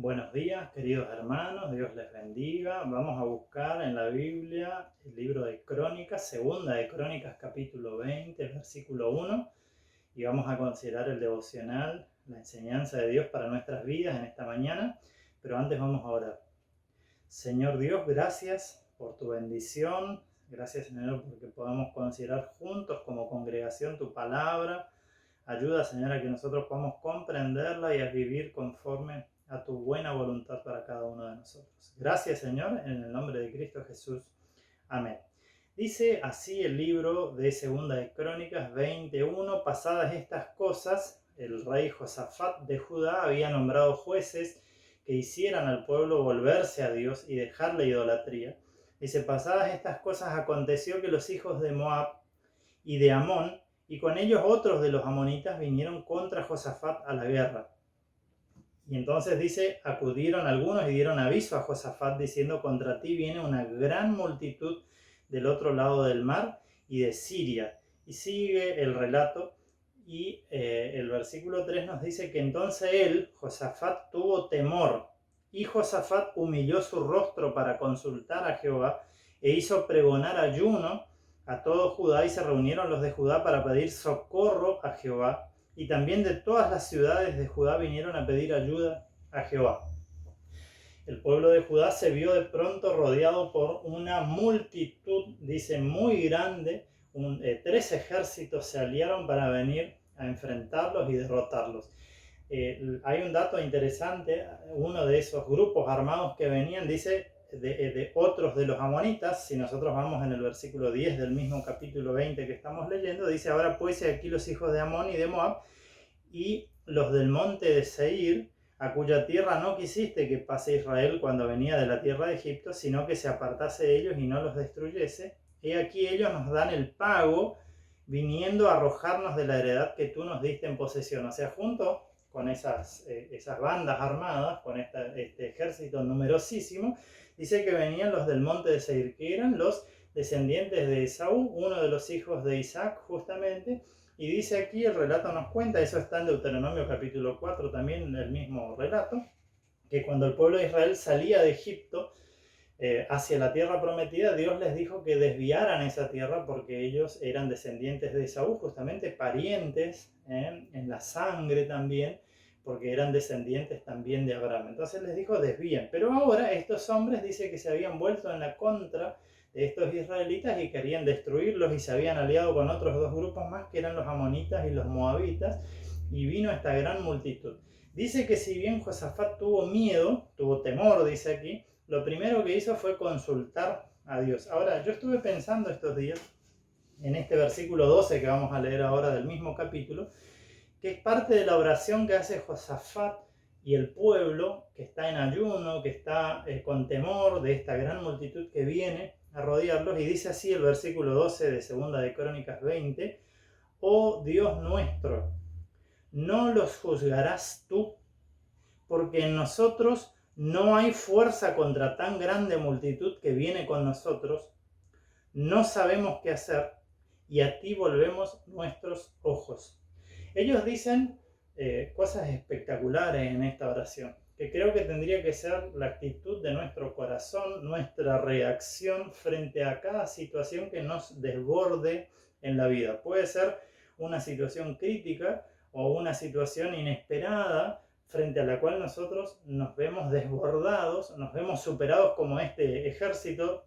Buenos días, queridos hermanos, Dios les bendiga. Vamos a buscar en la Biblia el libro de Crónicas, segunda de Crónicas, capítulo 20, versículo 1, y vamos a considerar el devocional, la enseñanza de Dios para nuestras vidas en esta mañana, pero antes vamos a orar. Señor Dios, gracias por tu bendición, gracias Señor porque podamos considerar juntos como congregación tu palabra. Ayuda, Señor, a que nosotros podamos comprenderla y a vivir conforme a tu buena voluntad para cada uno de nosotros. Gracias, Señor, en el nombre de Cristo Jesús. Amén. Dice así el libro de Segunda de Crónicas 21. Pasadas estas cosas, el rey Josafat de Judá había nombrado jueces que hicieran al pueblo volverse a Dios y dejar la idolatría. Dice, pasadas estas cosas aconteció que los hijos de Moab y de Amón y con ellos otros de los amonitas vinieron contra Josafat a la guerra. Y entonces dice, acudieron algunos y dieron aviso a Josafat diciendo, contra ti viene una gran multitud del otro lado del mar y de Siria. Y sigue el relato y el versículo 3 nos dice que entonces él, Josafat, tuvo temor y Josafat humilló su rostro para consultar a Jehová e hizo pregonar ayuno a todo Judá, y se reunieron los de Judá para pedir socorro a Jehová, y también de todas las ciudades de Judá vinieron a pedir ayuda a Jehová. El pueblo de Judá se vio de pronto rodeado por una multitud, dice, muy grande. 3 ejércitos se aliaron para venir a enfrentarlos y derrotarlos. Hay un dato interesante, uno de esos grupos armados que venían, dice, de otros de los amonitas. Si nosotros vamos en el versículo 10 del mismo capítulo 20 que estamos leyendo, dice, ahora pues aquí los hijos de Amón y de Moab y los del monte de Seir, a cuya tierra no quisiste que pase Israel cuando venía de la tierra de Egipto, sino que se apartase de ellos y no los destruyese. He aquí ellos nos dan el pago, viniendo a arrojarnos de la heredad que tú nos diste en posesión. O sea, junto con esas bandas armadas, con este ejército numerosísimo, dice que venían los del monte de Seir, que eran los descendientes de Esaú, uno de los hijos de Isaac justamente. Y dice aquí, el relato nos cuenta, eso está en Deuteronomio capítulo 4, también el mismo relato, que cuando el pueblo de Israel salía de Egipto hacia la tierra prometida, Dios les dijo que desviaran esa tierra porque ellos eran descendientes de Esaú, justamente parientes en la sangre también, porque eran descendientes también de Abraham. Entonces les dijo, desvíen. Pero ahora estos hombres dice que se habían vuelto en la contra de estos israelitas y querían destruirlos, y se habían aliado con otros 2 grupos más que eran los amonitas y los moabitas, y vino esta gran multitud. Dice que si bien Josafat tuvo miedo, tuvo temor, dice aquí, lo primero que hizo fue consultar a Dios. Ahora, yo estuve pensando estos días en este versículo 12 que vamos a leer ahora del mismo capítulo, que es parte de la oración que hace Josafat y el pueblo, que está en ayuno, que está con temor de esta gran multitud que viene a rodearlos. Y dice así el versículo 12 de segunda de Crónicas 20, oh Dios nuestro, no los juzgarás tú, porque en nosotros no hay fuerza contra tan grande multitud que viene con nosotros, no sabemos qué hacer, y a ti volvemos nuestros ojos. Ellos dicen cosas espectaculares en esta oración, que creo que tendría que ser la actitud de nuestro corazón, nuestra reacción frente a cada situación que nos desborde en la vida. Puede ser una situación crítica o una situación inesperada frente a la cual nosotros nos vemos desbordados, nos vemos superados como este ejército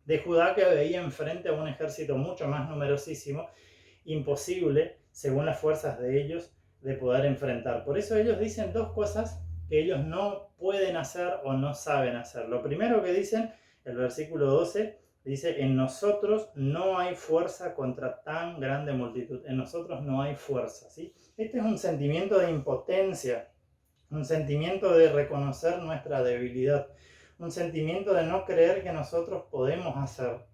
de Judá que veía enfrente a un ejército mucho más numerosísimo, imposible, según las fuerzas de ellos, de poder enfrentar. Por eso ellos dicen 2 cosas que ellos no pueden hacer o no saben hacer. Lo primero que dicen, el versículo 12, dice, en nosotros no hay fuerza contra tan grande multitud. En nosotros no hay fuerza, ¿sí? Este es un sentimiento de impotencia, un sentimiento de reconocer nuestra debilidad, un sentimiento de no creer que nosotros podemos hacer,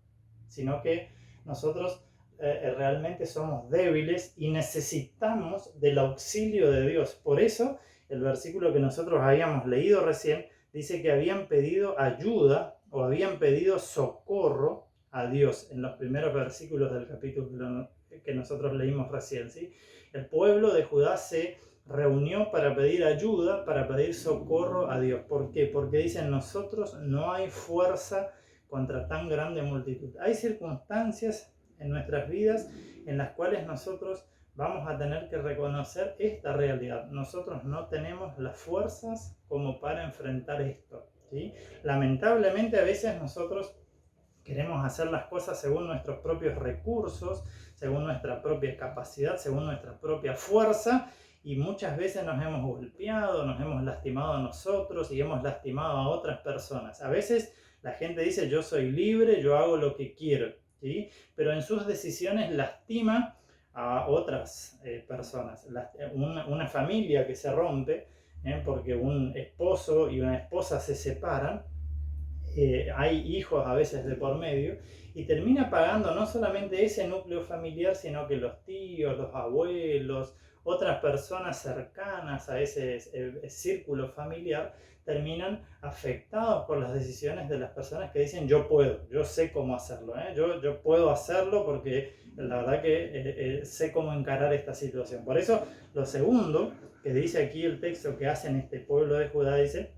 sino que nosotros realmente somos débiles y necesitamos del auxilio de Dios. Por eso el versículo que nosotros habíamos leído recién dice que habían pedido ayuda o habían pedido socorro a Dios en los primeros versículos del capítulo que nosotros leímos recién, ¿sí? El pueblo de Judá se reunió para pedir ayuda, para pedir socorro a Dios. ¿Por qué? Porque dicen, nosotros no hay fuerza contra tan grande multitud. Hay circunstancias en nuestras vidas en las cuales nosotros vamos a tener que reconocer esta realidad. Nosotros no tenemos las fuerzas como para enfrentar esto, ¿sí? Lamentablemente a veces nosotros queremos hacer las cosas según nuestros propios recursos, según nuestra propia capacidad, según nuestra propia fuerza, y muchas veces nos hemos golpeado, nos hemos lastimado a nosotros y hemos lastimado a otras personas. A veces la gente dice, yo soy libre, yo hago lo que quiero, ¿sí? Pero en sus decisiones lastima a otras personas. Una familia que se rompe porque un esposo y una esposa se separan, hay hijos a veces de por medio, y termina pagando no solamente ese núcleo familiar, sino que los tíos, los abuelos, otras personas cercanas a ese círculo familiar, terminan afectados por las decisiones de las personas que dicen, yo puedo, yo sé cómo hacerlo, yo puedo hacerlo porque la verdad que sé cómo encarar esta situación. Por eso, lo segundo que dice aquí el texto que hacen este pueblo de Judá, dice,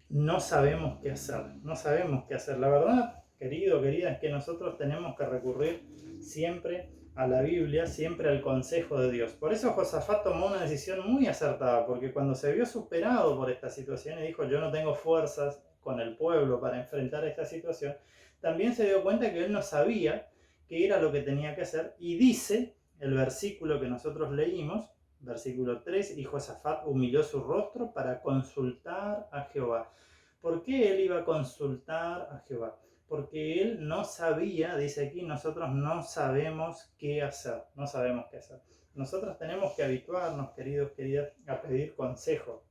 no sabemos qué hacer, no sabemos qué hacer. La verdad, querido, querida, es que nosotros tenemos que recurrir siempre a la Biblia, siempre al consejo de Dios. Por eso Josafat tomó una decisión muy acertada, porque cuando se vio superado por esta situación y dijo, yo no tengo fuerzas con el pueblo para enfrentar esta situación, también se dio cuenta que él no sabía qué era lo que tenía que hacer, y dice el versículo que nosotros leímos, versículo 3, y Josafat humilló su rostro para consultar a Jehová. ¿Por qué él iba a consultar a Jehová? Porque él no sabía, dice aquí, nosotros no sabemos qué hacer, no sabemos qué hacer. Nosotros tenemos que habituarnos, queridos, queridas, a pedir consejo,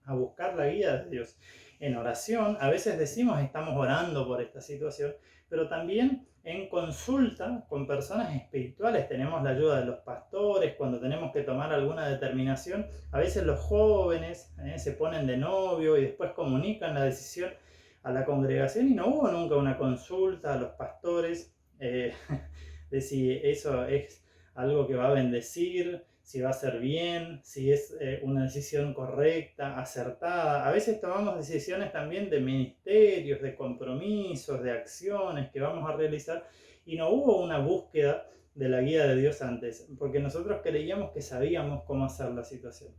a buscar la guía de Dios. En oración, a veces decimos estamos orando por esta situación, pero también en consulta con personas espirituales. Tenemos la ayuda de los pastores cuando tenemos que tomar alguna determinación. A veces los jóvenes se ponen de novio y después comunican la decisión a la congregación, y no hubo nunca una consulta a los pastores de si eso es algo que va a bendecir, si va a ser bien, si es una decisión correcta, acertada. A veces tomamos decisiones también de ministerios, de compromisos, de acciones que vamos a realizar, y no hubo una búsqueda de la guía de Dios antes, porque nosotros creíamos que sabíamos cómo hacer la situación,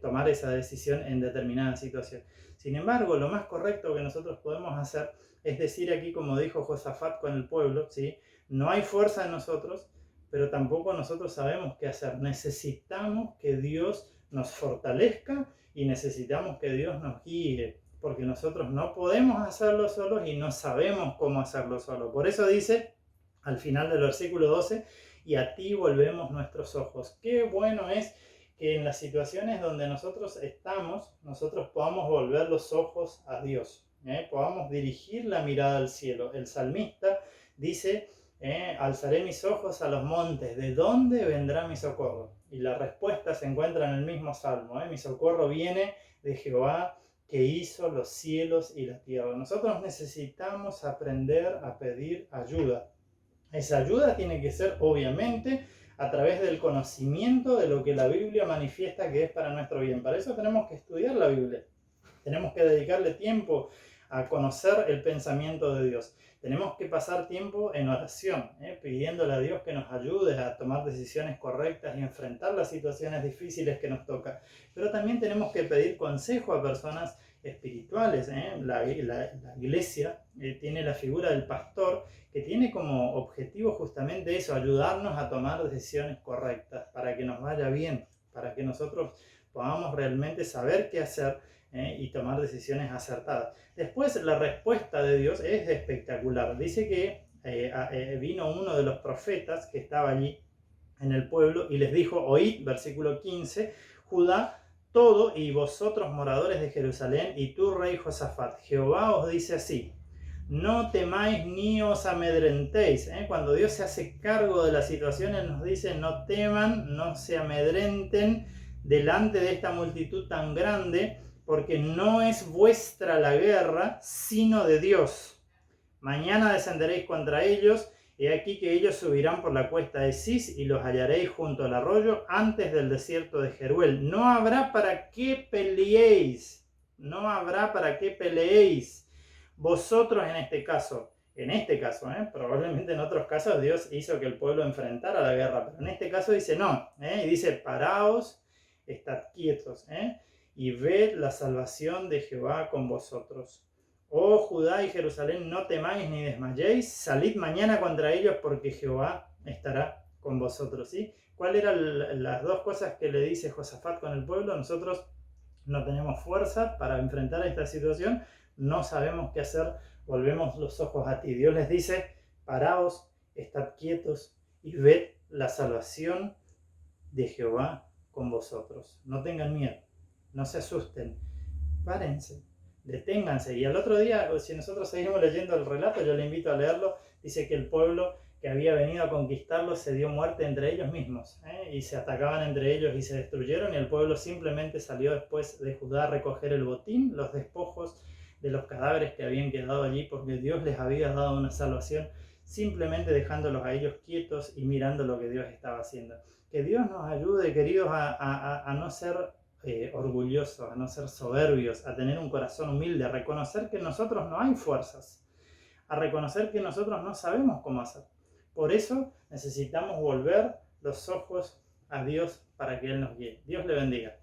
tomar esa decisión en determinada situación. Sin embargo, lo más correcto que nosotros podemos hacer es decir aquí, como dijo Josafat con el pueblo, ¿sí? No hay fuerza en nosotros, pero tampoco nosotros sabemos qué hacer. Necesitamos que Dios nos fortalezca y necesitamos que Dios nos guíe, porque nosotros no podemos hacerlo solos y no sabemos cómo hacerlo solos. Por eso dice al final del versículo 12, y a ti volvemos nuestros ojos. Qué bueno es que en las situaciones donde nosotros estamos, nosotros podamos volver los ojos a Dios, podamos dirigir la mirada al cielo. El salmista dice, alzaré mis ojos a los montes, ¿de dónde vendrá mi socorro? Y la respuesta se encuentra en el mismo salmo, mi socorro viene de Jehová, que hizo los cielos y la tierra. Nosotros necesitamos aprender a pedir ayuda. Esa ayuda tiene que ser, obviamente, a través del conocimiento de lo que la Biblia manifiesta que es para nuestro bien. Para eso tenemos que estudiar la Biblia. Tenemos que dedicarle tiempo a conocer el pensamiento de Dios. Tenemos que pasar tiempo en oración, pidiéndole a Dios que nos ayude a tomar decisiones correctas y enfrentar las situaciones difíciles que nos toca. Pero también tenemos que pedir consejo a personas espirituales. La iglesia tiene la figura del pastor, que tiene como objetivo justamente eso, ayudarnos a tomar decisiones correctas para que nos vaya bien, para que nosotros podamos realmente saber qué hacer y tomar decisiones acertadas. Después, la respuesta de Dios es espectacular. Dice que vino uno de los profetas que estaba allí en el pueblo y les dijo, oíd, versículo 15, Judá, todo y vosotros moradores de Jerusalén y tú rey Josafat, Jehová os dice así, no temáis ni os amedrentéis. Cuando Dios se hace cargo de las situaciones nos dice, no teman, no se amedrenten delante de esta multitud tan grande, porque no es vuestra la guerra, sino de Dios. Mañana descenderéis contra ellos He aquí que ellos subirán por la cuesta de Cis y los hallaréis junto al arroyo antes del desierto de Jeruel. No habrá para qué peleéis, no habrá para qué peleéis. Vosotros en este caso, probablemente en otros casos Dios hizo que el pueblo enfrentara la guerra, pero en este caso dice no, y dice paraos, estad quietos, y ved la salvación de Jehová con vosotros. Oh Judá y Jerusalén, no temáis ni desmayéis, salid mañana contra ellos porque Jehová estará con vosotros. ¿Sí? ¿Cuáles eran las dos cosas que le dice Josafat con el pueblo? Nosotros no tenemos fuerza para enfrentar esta situación, no sabemos qué hacer, volvemos los ojos a ti. Dios les dice, paraos, estad quietos y ved la salvación de Jehová con vosotros. No tengan miedo, no se asusten, párense, deténganse. Y al otro día, si nosotros seguimos leyendo el relato, yo le invito a leerlo, dice que el pueblo que había venido a conquistarlos se dio muerte entre ellos mismos, y se atacaban entre ellos y se destruyeron, y el pueblo simplemente salió después de Judá a recoger el botín, los despojos de los cadáveres que habían quedado allí, porque Dios les había dado una salvación, simplemente dejándolos a ellos quietos y mirando lo que Dios estaba haciendo. Que Dios nos ayude, queridos, a no ser orgullosos, a no ser soberbios, a tener un corazón humilde, a reconocer que en nosotros no hay fuerzas, a reconocer que nosotros no sabemos cómo hacer. Por eso necesitamos volver los ojos a Dios para que Él nos guíe. Dios le bendiga.